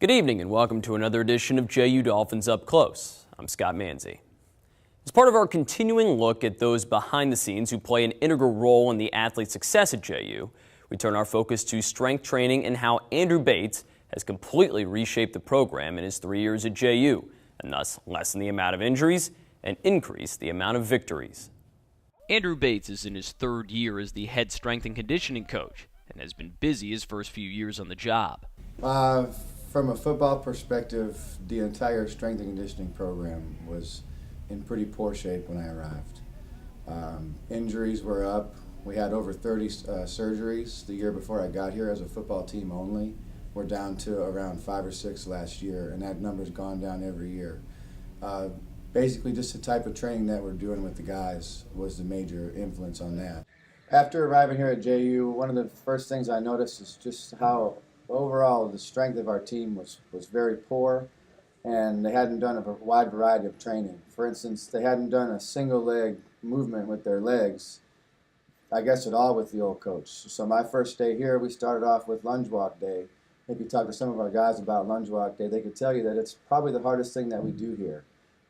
Good evening and welcome to another edition of JU Dolphins Up Close. I'm Scott Manzi. As part of our continuing look at those behind the scenes who play an integral role in the athlete's success at JU, we turn our focus to strength training and how Andrew Bates has completely reshaped the program in his 3 years at JU, and thus lessened the amount of injuries and increased the amount of victories. Andrew Bates is in his third year as the head strength and conditioning coach and has been busy his first few years on the job. From a football perspective, the entire strength and conditioning program was in pretty poor shape when I arrived. Injuries were up. We had over 30 surgeries the year before I got here as a football team only. We're down to around 5 or 6 last year, and that number's gone down every year. Basically, just the type of training that we're doing with the guys was the major influence on that. After arriving here at JU, one of the first things I noticed is just how overall the strength of our team was very poor, and they hadn't done a wide variety of training. For instance, they hadn't done a single leg movement with their legs, I guess at all, with the old coach. So my first day here, we started off with lunge walk day. If you talk to some of our guys about lunge walk day, they could tell you that it's probably the hardest thing that we do here.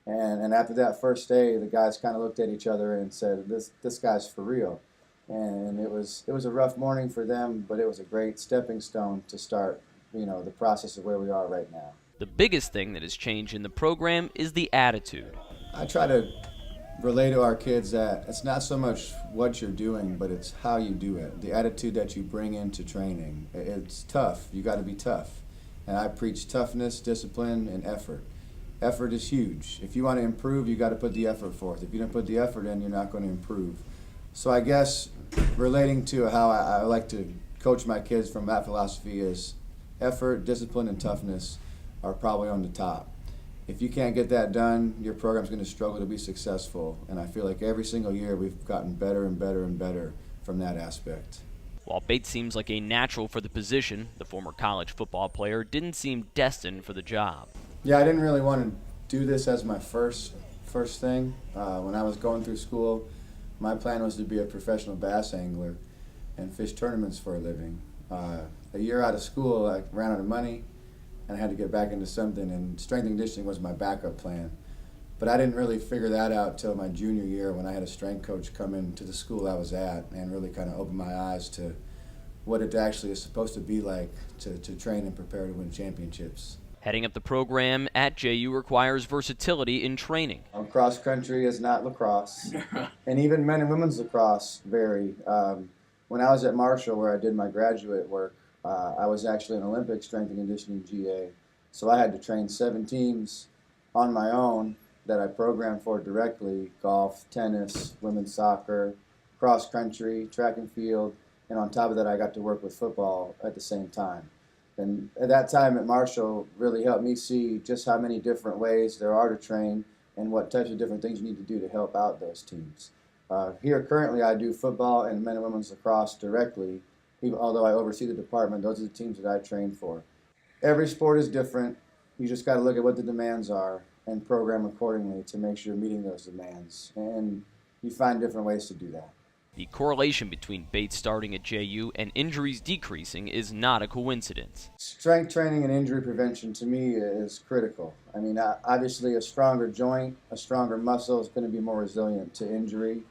And after that first day, the guys kind of looked at each other and said, this guy's for real. And it was a rough morning for them, but it was a great stepping stone to start, the process of where we are right now. The biggest thing that has changed in the program is the attitude. I try to relay to our kids that it's not so much what you're doing, but it's how you do it. The attitude that you bring into training. It's tough. You got to be tough. And I preach toughness, discipline, and effort. Effort is huge. If you want to improve, you got to put the effort forth. If you don't put the effort in, you're not going to improve. So I guess relating to how I like to coach my kids from that philosophy is effort, discipline, and toughness are probably on the top. If you can't get that done, your program's going to struggle to be successful. And I feel like every single year we've gotten better and better and better from that aspect. While Bates seems like a natural for the position, the former college football player didn't seem destined for the job. Yeah, I didn't really want to do this as my first thing. When I was going through school, my plan was to be a professional bass angler and fish tournaments for a living. A year out of school, I ran out of money and I had to get back into something, and strength and conditioning was my backup plan. But I didn't really figure that out till my junior year when I had a strength coach come into the school I was at and really kind of open my eyes to what it actually is supposed to be like to train and prepare to win championships. Heading up the program at JU requires versatility in training. Cross country is not lacrosse, and even men and women's lacrosse vary. When I was at Marshall, where I did my graduate work, I was actually an Olympic strength and conditioning GA, so I had to train 7 teams on my own that I programmed for directly: golf, tennis, women's soccer, cross country, track and field, and on top of that I got to work with football at the same time. And at that time at Marshall really helped me see just how many different ways there are to train and what types of different things you need to do to help out those teams. Here currently I do football and men and women's lacrosse directly. Although I oversee the department, those are the teams that I train for. Every sport is different. You just got to look at what the demands are and program accordingly to make sure you're meeting those demands. And you find different ways to do that. The correlation between Bates starting at JU and injuries decreasing is not a coincidence. Strength training and injury prevention to me is critical. I mean, obviously a stronger joint, a stronger muscle is going to be more resilient to injury.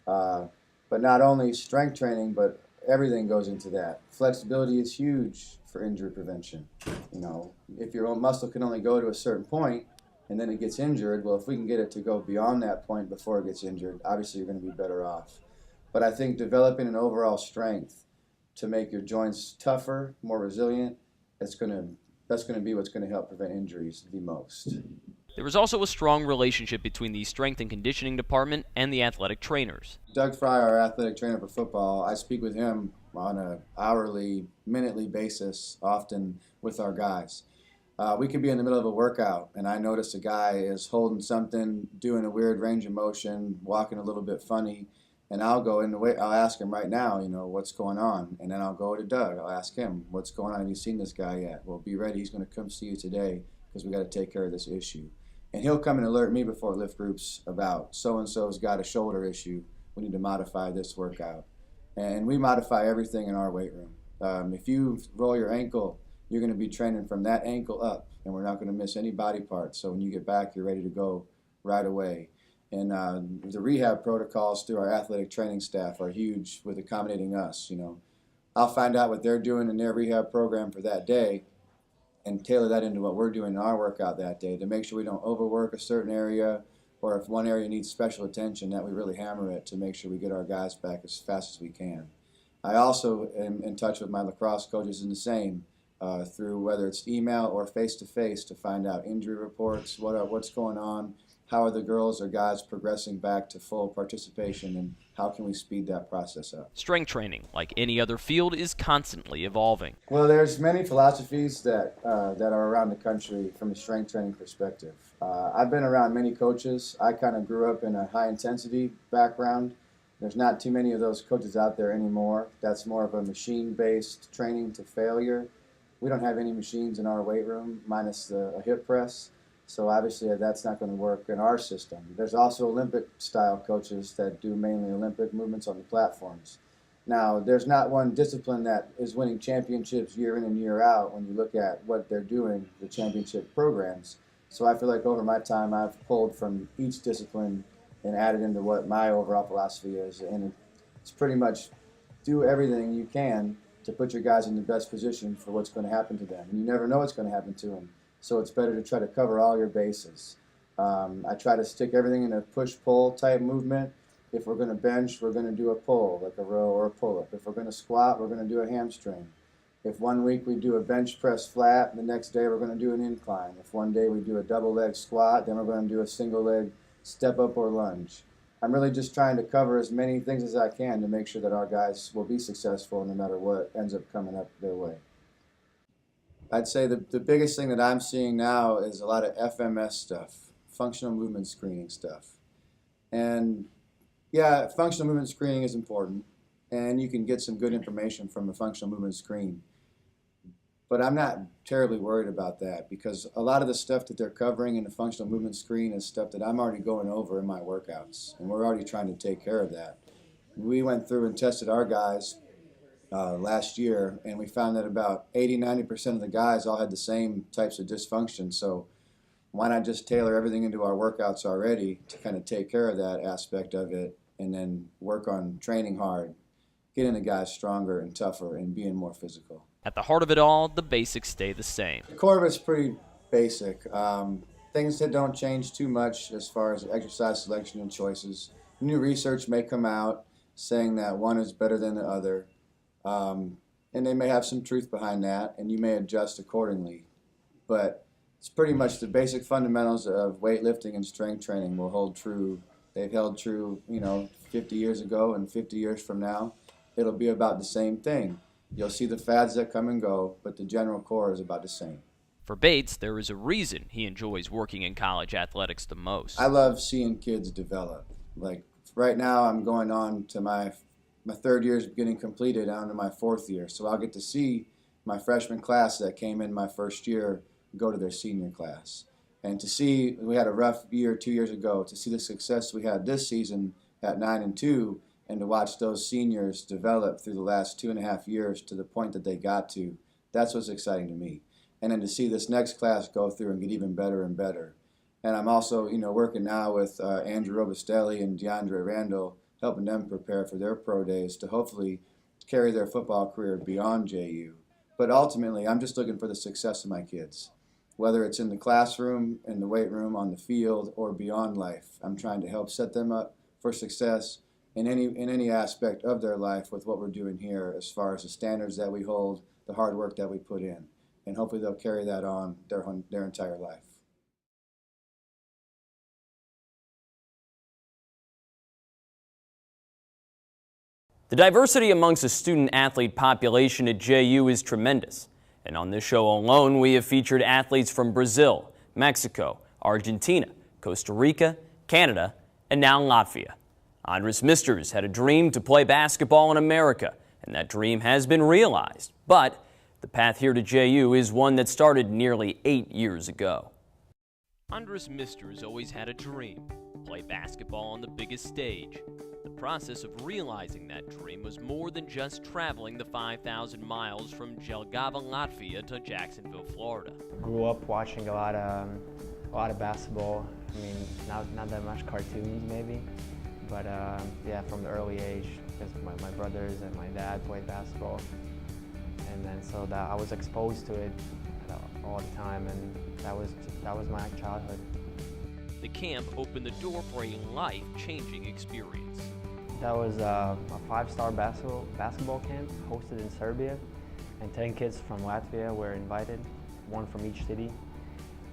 But not only strength training, but everything goes into that. Flexibility is huge for injury prevention. If your own muscle can only go to a certain point and then it gets injured, well, if we can get it to go beyond that point before it gets injured, obviously you're going to be better off. But I think developing an overall strength to make your joints tougher, more resilient, that's going to be what's going to help prevent injuries the most. There is also a strong relationship between the strength and conditioning department and the athletic trainers. Doug Fry, our athletic trainer for football, I speak with him on an hourly, minutely basis, often with our guys. We could be in the middle of a workout, and I notice a guy is holding something, doing a weird range of motion, walking a little bit funny, and I'll ask him right now, what's going on? And then I'll go to Doug. I'll ask him, what's going on? Have you seen this guy yet? Well, be ready. He's going to come see you today because we got to take care of this issue. And he'll come and alert me before lift groups about so-and-so's got a shoulder issue. We need to modify this workout. And we modify everything in our weight room. If you roll your ankle, you're going to be training from that ankle up, and we're not going to miss any body parts. So when you get back, you're ready to go right away. And the rehab protocols through our athletic training staff are huge with accommodating us. I'll find out what they're doing in their rehab program for that day and tailor that into what we're doing in our workout that day to make sure we don't overwork a certain area, or if one area needs special attention, that we really hammer it to make sure we get our guys back as fast as we can. I also am in touch with my lacrosse coaches in the same, through whether it's email or face-to-face, to find out injury reports, what's going on, how are the girls or guys progressing back to full participation, and how can we speed that process up. Strength training, like any other field, is constantly evolving. Well, there's many philosophies that are around the country from a strength training perspective. I've been around many coaches. I kind of grew up in a high-intensity background. There's not too many of those coaches out there anymore. That's more of a machine-based training to failure. We don't have any machines in our weight room, minus a hip press. So obviously that's not going to work in our system. There's also Olympic-style coaches that do mainly Olympic movements on the platforms. Now, there's not one discipline that is winning championships year in and year out when you look at what they're doing, the championship programs. So I feel like over my time I've pulled from each discipline and added into what my overall philosophy is. And it's pretty much do everything you can to put your guys in the best position for what's going to happen to them. And you never know what's going to happen to them. So it's better to try to cover all your bases. I try to stick everything in a push-pull type movement. If we're going to bench, we're going to do a pull, like a row or a pull-up. If we're going to squat, we're going to do a hamstring. If one week we do a bench press flat, the next day we're going to do an incline. If one day we do a double leg squat, then we're going to do a single leg step up or lunge. I'm really just trying to cover as many things as I can to make sure that our guys will be successful no matter what ends up coming up their way. I'd say the biggest thing that I'm seeing now is a lot of FMS stuff, functional movement screening stuff. And yeah, functional movement screening is important, and you can get some good information from a functional movement screen. But I'm not terribly worried about that, because a lot of the stuff that they're covering in the functional movement screen is stuff that I'm already going over in my workouts, and we're already trying to take care of that. We went through and tested our guys last year, and we found that about 80–90% of the guys all had the same types of dysfunction. So why not just tailor everything into our workouts already to kind of take care of that aspect of it, and then work on training hard, getting the guys stronger and tougher and being more physical. At the heart of it all, the basics stay the same. The core of it's pretty basic. Things that don't change too much as far as exercise selection and choices. New research may come out saying that one is better than the other. And they may have some truth behind that, and you may adjust accordingly. But it's pretty much the basic fundamentals of weightlifting and strength training will hold true. They've held true, 50 years ago, and 50 years from now, it'll be about the same thing. You'll see the fads that come and go, but the general core is about the same. For Bates, there is a reason he enjoys working in college athletics the most. I love seeing kids develop. Like right now, I'm going on to my third year is getting completed, on to my fourth year. So I'll get to see my freshman class that came in my first year go to their senior class. And to see, we had a rough year 2 years ago, to see the success we had this season at 9-2, and to watch those seniors develop through the last 2.5 years to the point that they got to, that's what's exciting to me. And then to see this next class go through and get even better and better. And I'm also, working now with Andrew Robustelli and DeAndre Randall, helping them prepare for their pro days to hopefully carry their football career beyond JU. But ultimately, I'm just looking for the success of my kids. Whether it's in the classroom, in the weight room, on the field, or beyond life, I'm trying to help set them up for success in any aspect of their life with what we're doing here, as far as the standards that we hold, the hard work that we put in. And hopefully they'll carry that on their entire life. The diversity amongst the student-athlete population at JU is tremendous. And on this show alone, we have featured athletes from Brazil, Mexico, Argentina, Costa Rica, Canada, and now Latvia. Andris Misters had a dream to play basketball in America, and that dream has been realized. But the path here to JU is one that started nearly 8 years ago. Andris Misters always had a dream: play basketball on the biggest stage. The process of realizing that dream was more than just traveling the 5,000 miles from Jelgava, Latvia to Jacksonville, Florida. Grew up watching a lot of basketball. I mean, not that much cartoons maybe, but yeah, from the early age, because my brothers and my dad played basketball, and then so that I was exposed to it all the time, and that was my childhood. The camp opened the door for a life-changing experience. That was a 5-star basketball camp hosted in Serbia, and 10 kids from Latvia were invited, one from each city.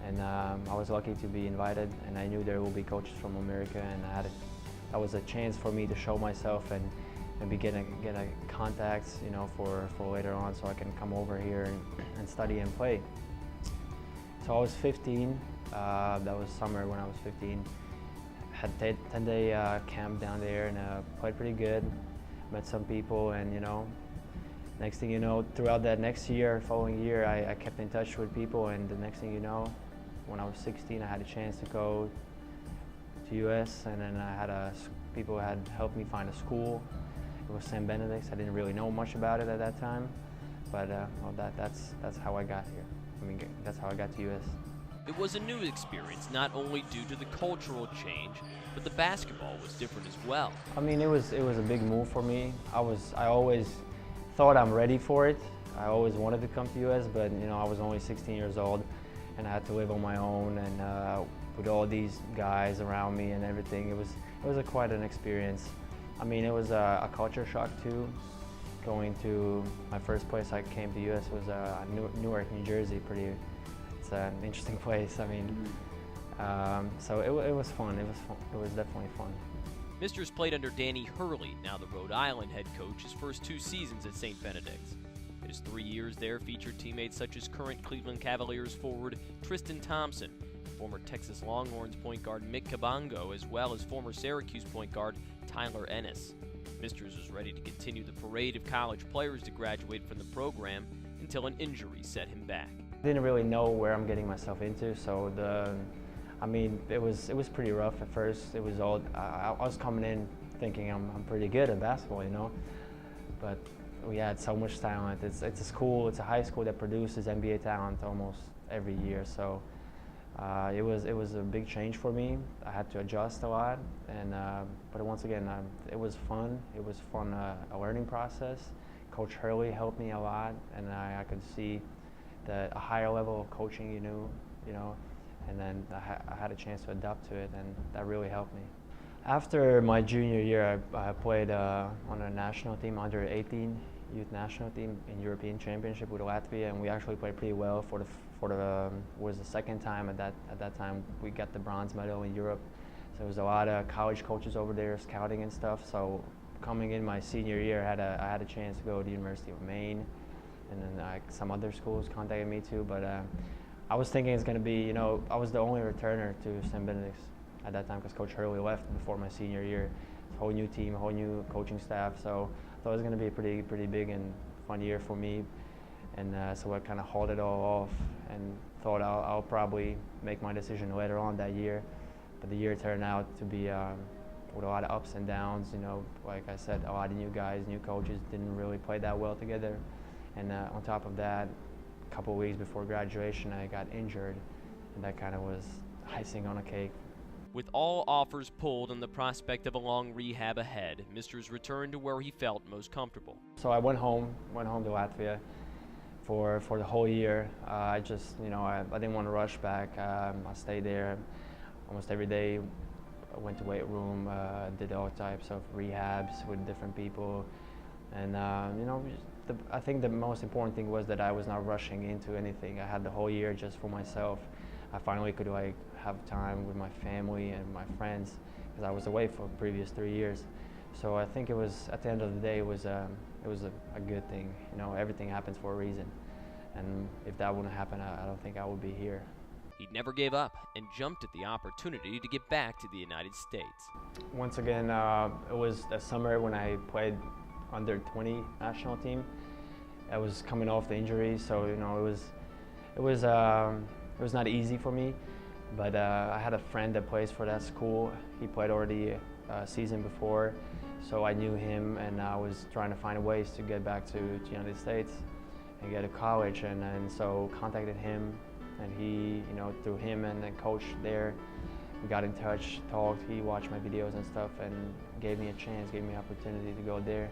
And I was lucky to be invited, and I knew there will be coaches from America, and that was a chance for me to show myself and maybe get a contacts, you know, for later on, so I can come over here and study and play. So I was 15. That was summer when I was 15. Had a 10-day camp down there, and played pretty good. Met some people, and you know, next thing you know, throughout that following year, I kept in touch with people, and the next thing you know, when I was 16, I had a chance to go to US, and then people had helped me find a school. It was St. Benedict's. I didn't really know much about it at that time, but well, that's how I got here. I mean, that's how I got to US. It was a new experience, not only due to the cultural change, but the basketball was different as well. I mean, it was a big move for me. I always thought I'm ready for it. I always wanted to come to US, but you know, I was only 16 years old, and I had to live on my own, and with all these guys around me and everything, it was quite an experience. I mean, it was a culture shock too. Going to my first place I came to US was Newark, New Jersey. It's an interesting place. I mean, so it was fun. It was definitely fun. Misters played under Danny Hurley, now the Rhode Island head coach, his first 2 seasons at St. Benedict's. His 3 years there featured teammates such as current Cleveland Cavaliers forward Tristan Thompson, former Texas Longhorns point guard Mick Cabango, as well as former Syracuse point guard Tyler Ennis. Misters was ready to continue the parade of college players to graduate from the program until an injury set him back. I didn't really know where I'm getting myself into, so I mean, it was pretty rough at first. It was all I was coming in thinking I'm pretty good at basketball, you know, but we had so much talent. It's a high school that produces NBA talent almost every year, so it was a big change for me. I had to adjust a lot, and but once again, it was fun. It was fun, a learning process. Coach Hurley helped me a lot, and I could see a higher level of coaching, you know, and then I had a chance to adapt to it, and that really helped me. After my junior year, I played on a national team, under 18 youth national team in European Championship with Latvia, and we actually played pretty well was the second time at that time we got the bronze medal in Europe. So there was a lot of college coaches over there scouting and stuff. So coming in my senior year, I had a chance to go to the University of Maine, and then some other schools contacted me too. But I was thinking it's going to be, you know, I was the only returner to St. Benedict's at that time because Coach Hurley left before my senior year. Whole new team, whole new coaching staff. So I thought it was going to be a pretty big and fun year for me. And so I kind of hauled it all off and thought I'll probably make my decision later on that year. But the year turned out to be with a lot of ups and downs. You know, like I said, a lot of new guys, new coaches didn't really play that well together. And on top of that, a couple of weeks before graduation, I got injured, and that kind of was icing on a cake. With all offers pulled and the prospect of a long rehab ahead, Misters returned to where he felt most comfortable. So I went home to Latvia for the whole year. I just, you know, I didn't want to rush back. I stayed there almost every day. I went to weight room, did all types of rehabs with different people, and you know, I think the most important thing was that I was not rushing into anything. I had the whole year just for myself. I finally could have time with my family and my friends because I was away for the previous 3 years. So I think it was, at the end of the day, it was a good thing. You know, everything happens for a reason, and if that wouldn't happen, I don't think I would be here. He never gave up and jumped at the opportunity to get back to the United States. Once again, it was the summer when I played under 20 national team. I was coming off the injury, so you know it was not easy for me. But I had a friend that plays for that school. He played already a season before, So I knew him, and I was trying to find ways to get back to the United States and get to college, and so contacted him, and he, through him and the coach there, we got in touch, talked, he watched my videos and stuff, and gave me a chance, gave me an opportunity to go there,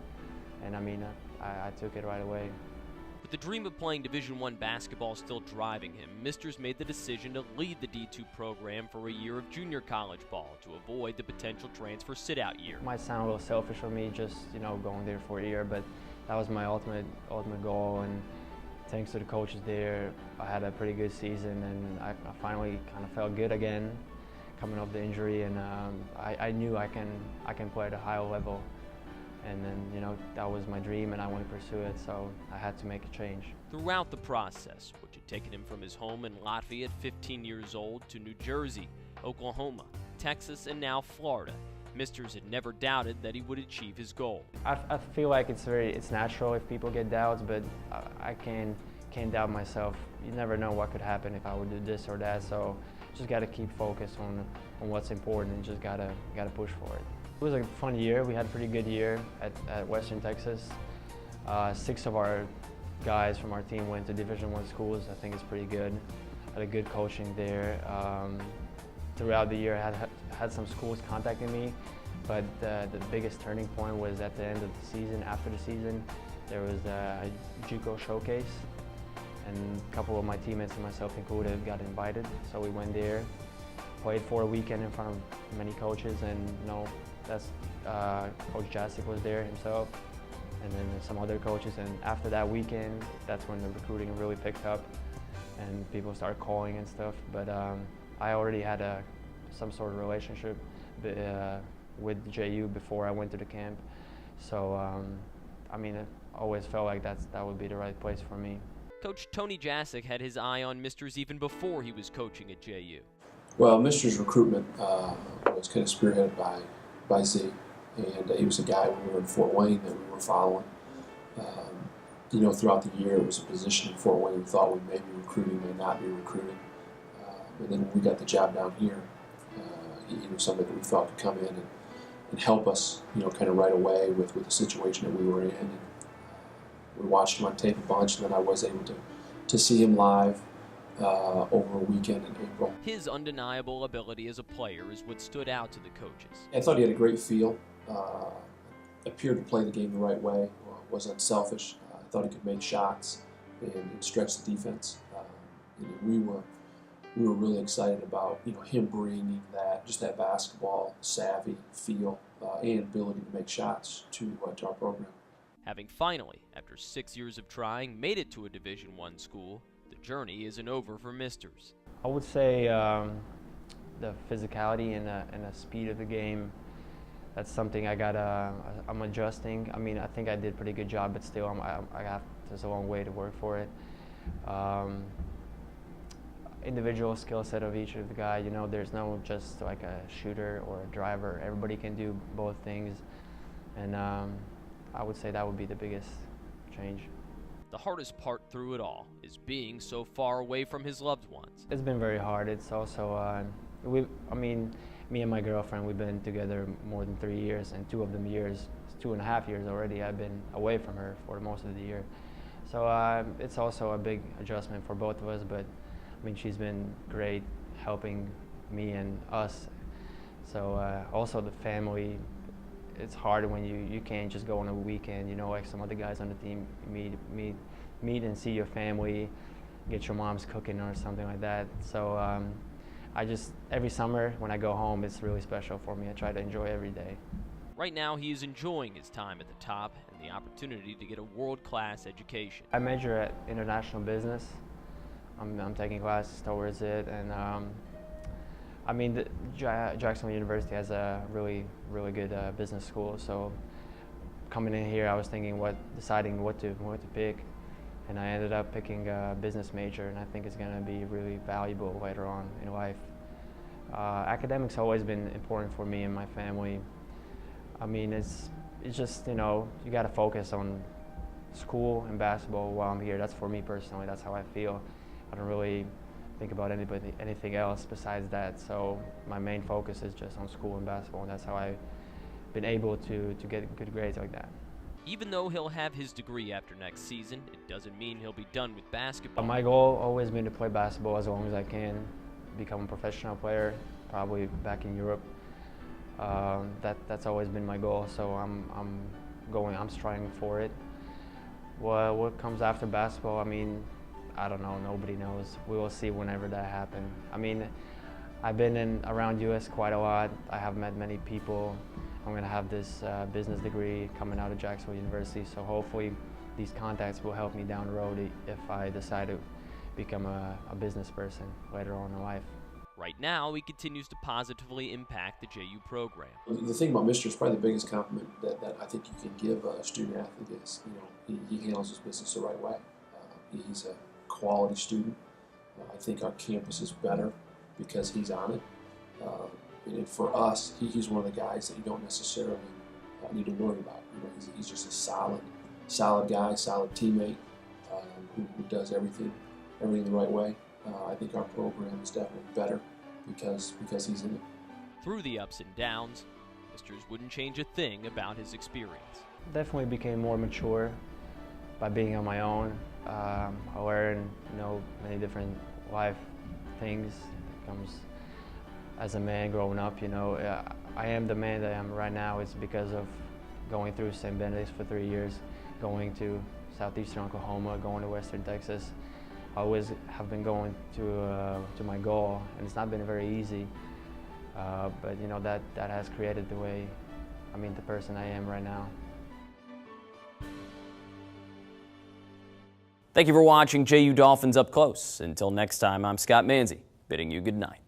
and I took it right away. With the dream of playing Division I basketball still driving him, Misters made the decision to lead the D2 program for a year of junior college ball to avoid the potential transfer sit-out year. It might sound a little selfish for me just, going there for a year, but that was my ultimate goal, and thanks to the coaches there, I had a pretty good season, and I finally kind of felt good again, coming off the injury, and I knew I can play at a higher level. And then, that was my dream, and I want to pursue it, so I had to make a change. Throughout the process, which had taken him from his home in Latvia at 15 years old to New Jersey, Oklahoma, Texas, and now Florida, Misters had never doubted that he would achieve his goal. I feel like it's natural if people get doubts, but I can't doubt myself. You never know what could happen if I would do this or that, so just got to keep focused on what's important and just gotta push for it. It was a fun year. We had a pretty good year at Western Texas. 6 of our guys from our team went to Division I schools. I think it's pretty good. Had a good coaching there. Throughout the year, I had some schools contacting me, but the biggest turning point was at the end of the season. After the season, there was a JUCO showcase, and a couple of my teammates and myself included got invited. So we went there, played for a weekend in front of many coaches, and that's Coach Jasic was there himself, and then some other coaches. And after that weekend, that's when the recruiting really picked up, and people started calling and stuff. But I already had some sort of relationship with JU before I went to the camp, so it always felt like that would be the right place for me. Coach Tony Jasic had his eye on Misters even before he was coaching at JU. Well, Misters' recruitment was kind of spearheaded by Z, and he was a guy when we were in Fort Wayne that we were following. Throughout the year, it was a position in Fort Wayne we thought we may be recruiting, may not be recruiting. And then when we got the job down here, he was somebody that we thought could come in and help us, kind of right away with the situation that we were in. And, we watched him on tape a bunch, and then I was able to see him live over a weekend in April. His undeniable ability as a player is what stood out to the coaches. I thought he had a great feel, appeared to play the game the right way, was unselfish. I thought he could make shots and stretch the defense. We were really excited about him bringing that basketball savvy feel and ability to make shots to our program. Having finally, after 6 years of trying, made it to a Division I school, the journey isn't over for Misters. I would say the physicality and the speed of the game, that's something I'm adjusting. I think I did a pretty good job, but still there's a long way to work for it. Individual skill set of each of the guys, there's no just like a shooter or a driver. Everybody can do both things, and I would say that would be the biggest change. The hardest part through it all is being so far away from his loved ones. It's been very hard. It's also, me and my girlfriend, we've been together more than 3 years, and 2 of them years, 2.5 years already, I've been away from her for most of the year. So it's also a big adjustment for both of us, but she's been great helping me and us. So also the family, it's hard when you can't just go on a weekend, like some other guys on the team, meet and see your family, get your mom's cooking or something like that. So every summer when I go home, it's really special for me. I try to enjoy every day. Right now, he is enjoying his time at the top and the opportunity to get a world-class education. I major at international business. I'm taking classes towards it, and Jacksonville University has a really good business school. So coming in here, I was deciding what to pick, and I ended up picking a business major, and I think it's going to be really valuable later on in life. Academics have always been important for me and my family. It's just you got to focus on school and basketball while I'm here. That's for me personally. That's how I feel. I don't really think about anything else besides that. So my main focus is just on school and basketball, and that's how I've been able to get good grades like that. Even though he'll have his degree after next season, it doesn't mean he'll be done with basketball. My goal always been to play basketball as long as I can, become a professional player, probably back in Europe. That's always been my goal, so I'm striving for it. What comes after basketball, I mean, I don't know, nobody knows. We will see whenever that happens. I mean, I've been around US quite a lot. I have met many people. I'm gonna have this business degree coming out of Jacksonville University, so hopefully these contacts will help me down the road if I decide to become a business person later on in life. Right now, he continues to positively impact the JU program. The thing about Misters, probably the biggest compliment that I think you can give a student athlete is, he handles his business the right way. He's a quality student. I think our campus is better because he's on it. And for us, he's one of the guys that you don't necessarily need to worry about. He's just a solid guy, solid teammate who does everything the right way. I think our program is definitely better because he's in it. Through the ups and downs, Misters wouldn't change a thing about his experience. Definitely became more mature by being on my own. I learned, many different life things that comes as a man growing up. I am the man that I am right now. It's because of going through St. Benedict's for 3 years, going to southeastern Oklahoma, going to western Texas. I always have been going to my goal, and it's not been very easy. But that has created the person I am right now. Thank you for watching JU Dolphins Up Close. Until next time, I'm Scott Manzi, bidding you good night.